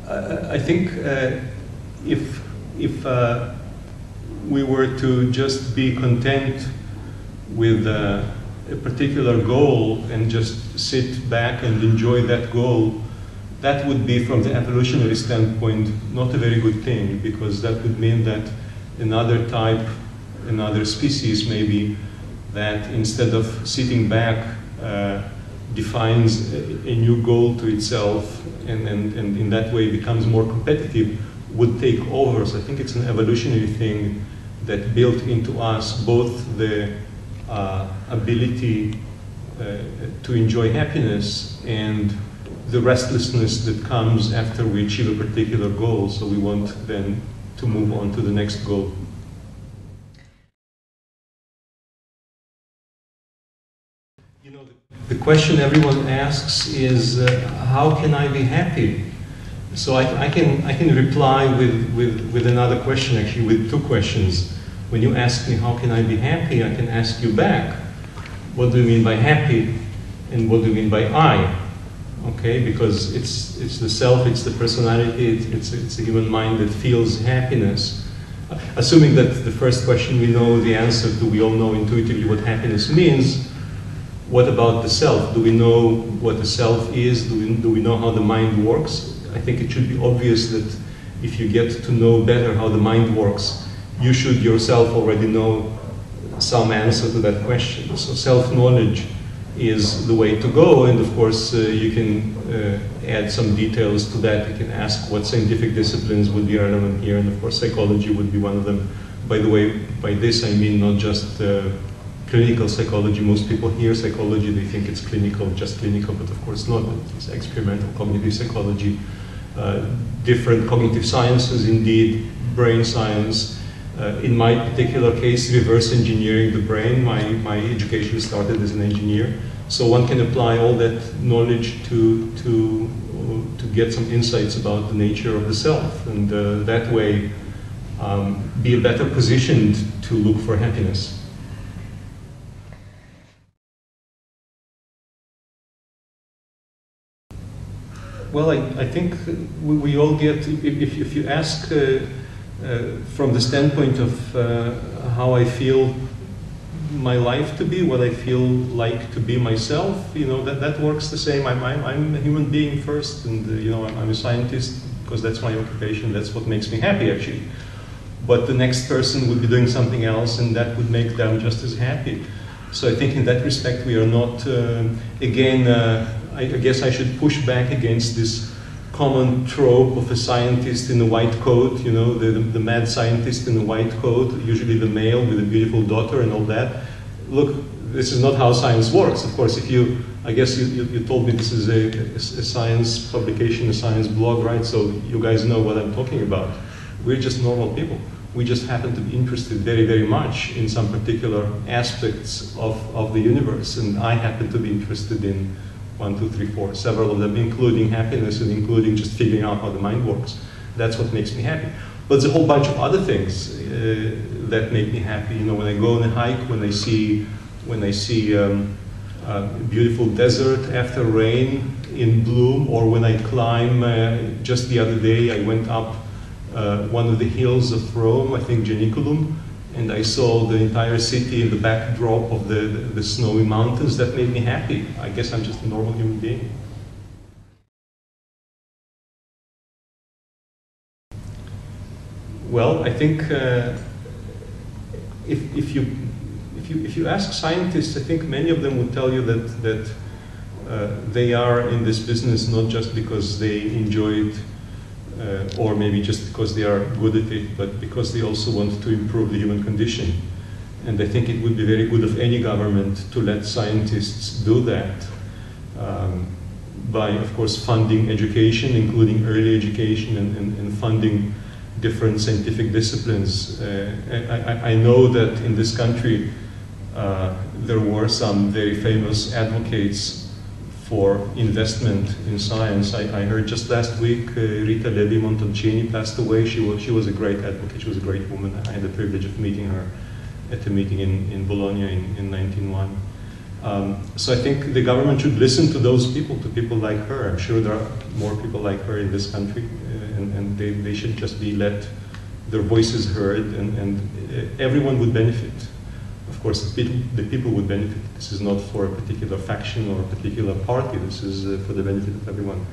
I think if we were to just be content with a particular goal and just sit back and enjoy that goal, that would be, from the evolutionary standpoint, not a very good thing, because that would mean that another type, another species maybe, that instead of sitting back defines a new goal to itself and in that way becomes more competitive, would take over. So I think it's an evolutionary thing that built into us both the ability to enjoy happiness and the restlessness that comes after we achieve a particular goal. So we want then to move on to the next goal. You know, the question everyone asks is, how can I be happy? So I can reply with another question, actually with two questions. When you ask me, how can I be happy? I can ask you back, what do you mean by happy? And what do you mean by I? Okay, because it's the self, it's the personality, it's the human mind that feels happiness. Assuming that the first question we know the answer to, we all know intuitively what happiness means, what about the self? Do we know what the self is? Do we know how the mind works? I think it should be obvious that if you get to know better how the mind works, you should yourself already know some answer to that question. So self-knowledge is the way to go, and of course you can add some details to that. You can ask what scientific disciplines would be relevant here, and of course psychology would be one of them. By the way, by this I mean not just clinical psychology. Most people hear psychology, they think it's clinical, just clinical, but of course not. It's experimental cognitive psychology, different cognitive sciences indeed, brain science. In my particular case, reverse engineering the brain. My education started as an engineer, so one can apply all that knowledge to get some insights about the nature of the self, and that way be better positioned to look for happiness. Well, I think we all get, if you ask from the standpoint of how I feel my life to be, what I feel like to be myself, you know, that works the same. I'm a human being first, and you know, I'm a scientist because that's my occupation. That's what makes me happy, actually. But the next person would be doing something else, and that would make them just as happy. So I think in that respect we are not, again, I guess I should push back against this common trope of a scientist in a white coat, you know, the mad scientist in a white coat, usually the male with a beautiful daughter and all that. Look, this is not how science works. Of course, if you, I guess you told me this is a science publication, a science blog, right? So you guys know what I'm talking about. We're just normal people. We just happen to be interested very, very much in some particular aspects of the universe, and I happen to be interested in 1, 2, 3, 4, several of them, including happiness and including just figuring out how the mind works. That's what makes me happy. But there's a whole bunch of other things that make me happy. You know, when I go on a hike, when I see a beautiful desert after rain in bloom, or when I climb. Just the other day, I went up one of the hills of Rome, I think Janiculum, and I saw the entire city in the backdrop of the snowy mountains. That made me happy. I guess I'm just a normal human being. Well, I think if you ask scientists, I think many of them would tell you that they are in this business not just because they enjoy it, or maybe just because they are good at it, but because they also want to improve the human condition. And I think it would be very good of any government to let scientists do that by, of course, funding education, including early education, and funding different scientific disciplines. I know that in this country there were some very famous advocates for investment in science. I heard just last week Rita Levi-Montalcini passed away. She was a great advocate. She was a great woman. I had the privilege of meeting her at a meeting in Bologna in 1901. So I think the government should listen to those people, to people like her. I'm sure there are more people like her in this country, and they should just be let their voices heard, and everyone would benefit. Of course, the people would benefit. This is not for a particular faction or a particular party. This is for the benefit of everyone.